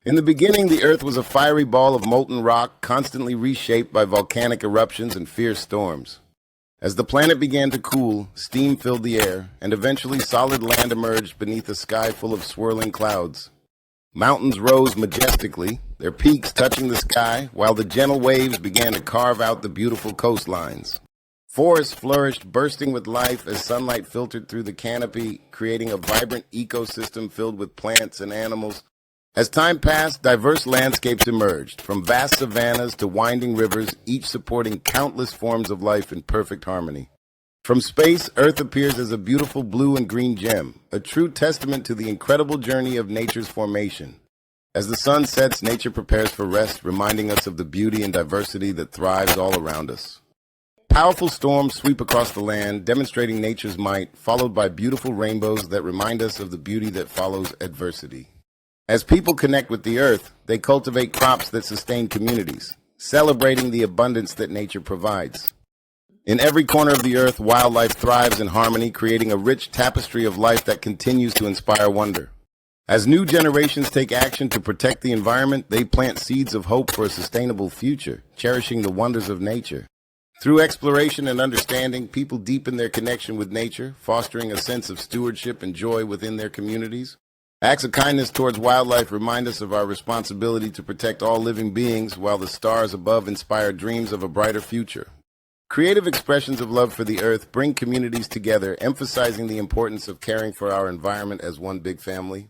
In the beginning, the Earth was a fiery ball of molten rock, constantly reshaped by volcanic eruptions and fierce storms. As the planet began to cool, steam filled the air, and eventually solid land emerged beneath a sky full of swirling clouds. Mountains rose majestically, their peaks touching the sky, while the gentle waves began to carve out the beautiful coastlines. Forests flourished, bursting with life as sunlight filtered through the canopy, creating a vibrant ecosystem filled with plants and animals. As time passed, diverse landscapes emerged, from vast savannas to winding rivers, each supporting countless forms of life in perfect harmony. From space, Earth appears as a beautiful blue and green gem, a true testament to the incredible journey of nature's formation. As the sun sets, nature prepares for rest, reminding us of the beauty and diversity that thrives all around us. Powerful storms sweep across the land, demonstrating nature's might, followed by beautiful rainbows that remind us of the beauty that follows adversity. As people connect with the earth, they cultivate crops that sustain communities, celebrating the abundance that nature provides. In every corner of the earth, wildlife thrives in harmony, creating a rich tapestry of life that continues to inspire wonder. As new generations take action to protect the environment, they plant seeds of hope for a sustainable future, cherishing the wonders of nature. Through exploration and understanding, people deepen their connection with nature, fostering a sense of stewardship and joy within their communities. Acts of kindness towards wildlife remind us of our responsibility to protect all living beings, while the stars above inspire dreams of a brighter future. Creative expressions of love for the earth bring communities together, emphasizing the importance of caring for our environment as one big family.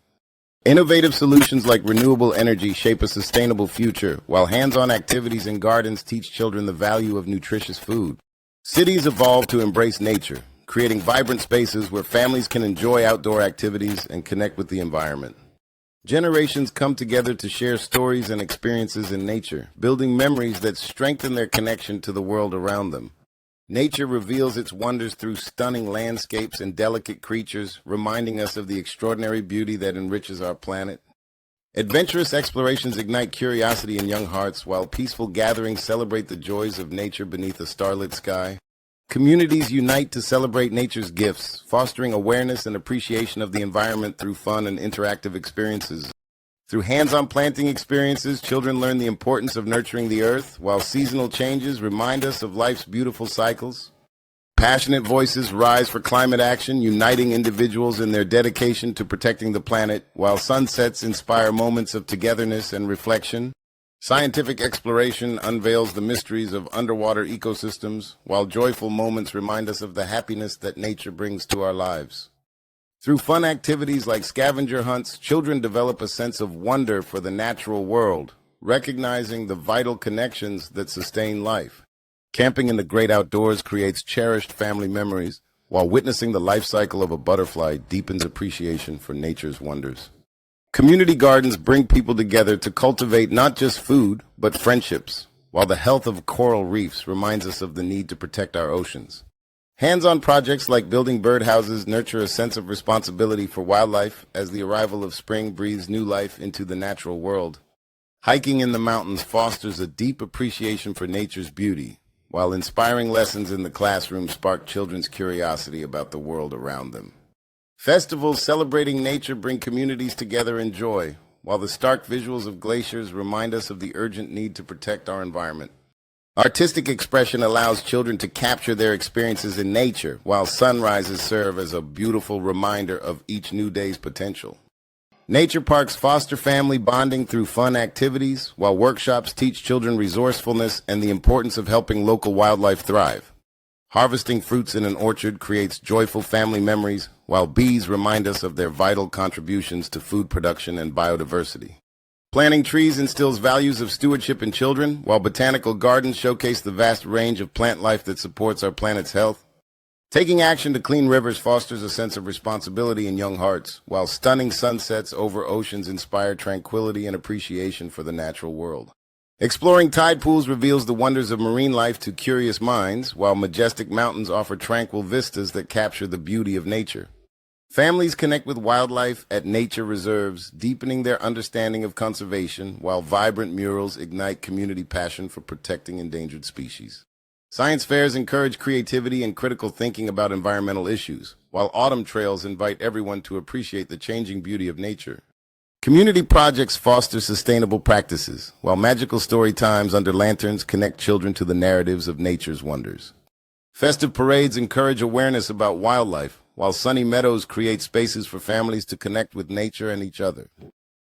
Innovative solutions like renewable energy shape a sustainable future, while hands-on activities in gardens teach children the value of nutritious food. Cities evolve to embrace nature, creating vibrant spaces where families can enjoy outdoor activities and connect with the environment. Generations come together to share stories and experiences in nature, building memories that strengthen their connection to the world around them. Nature reveals its wonders through stunning landscapes and delicate creatures, reminding us of the extraordinary beauty that enriches our planet. Adventurous explorations ignite curiosity in young hearts, while peaceful gatherings celebrate the joys of nature beneath a starlit sky. Communities unite to celebrate nature's gifts, fostering awareness and appreciation of the environment through fun and interactive experiences. Through hands-on planting experiences, children learn the importance of nurturing the earth, while seasonal changes remind us of life's beautiful cycles. Passionate voices rise for climate action, uniting individuals in their dedication to protecting the planet, while sunsets inspire moments of togetherness and reflection. Scientific exploration unveils the mysteries of underwater ecosystems, while joyful moments remind us of the happiness that nature brings to our lives. Through fun activities like scavenger hunts, children develop a sense of wonder for the natural world, recognizing the vital connections that sustain life. Camping in the great outdoors creates cherished family memories, while witnessing the life cycle of a butterfly deepens appreciation for nature's wonders. Community gardens bring people together to cultivate not just food, but friendships, while the health of coral reefs reminds us of the need to protect our oceans. Hands-on projects like building birdhouses nurture a sense of responsibility for wildlife as the arrival of spring breathes new life into the natural world. Hiking in the mountains fosters a deep appreciation for nature's beauty, while inspiring lessons in the classroom spark children's curiosity about the world around them. Festivals celebrating nature bring communities together in joy, while the stark visuals of glaciers remind us of the urgent need to protect our environment. Artistic expression allows children to capture their experiences in nature, while sunrises serve as a beautiful reminder of each new day's potential. Nature parks foster family bonding through fun activities, while workshops teach children resourcefulness and the importance of helping local wildlife thrive. Harvesting fruits in an orchard creates joyful family memories, while bees remind us of their vital contributions to food production and biodiversity. Planting trees instills values of stewardship in children, while botanical gardens showcase the vast range of plant life that supports our planet's health. Taking action to clean rivers fosters a sense of responsibility in young hearts, while stunning sunsets over oceans inspire tranquility and appreciation for the natural world. Exploring tide pools reveals the wonders of marine life to curious minds, while majestic mountains offer tranquil vistas that capture the beauty of nature. Families connect with wildlife at nature reserves, deepening their understanding of conservation, while vibrant murals ignite community passion for protecting endangered species. Science fairs encourage creativity and critical thinking about environmental issues, while autumn trails invite everyone to appreciate the changing beauty of nature. Community projects foster sustainable practices, while magical story times under lanterns connect children to the narratives of nature's wonders. Festive parades encourage awareness about wildlife, while sunny meadows create spaces for families to connect with nature and each other.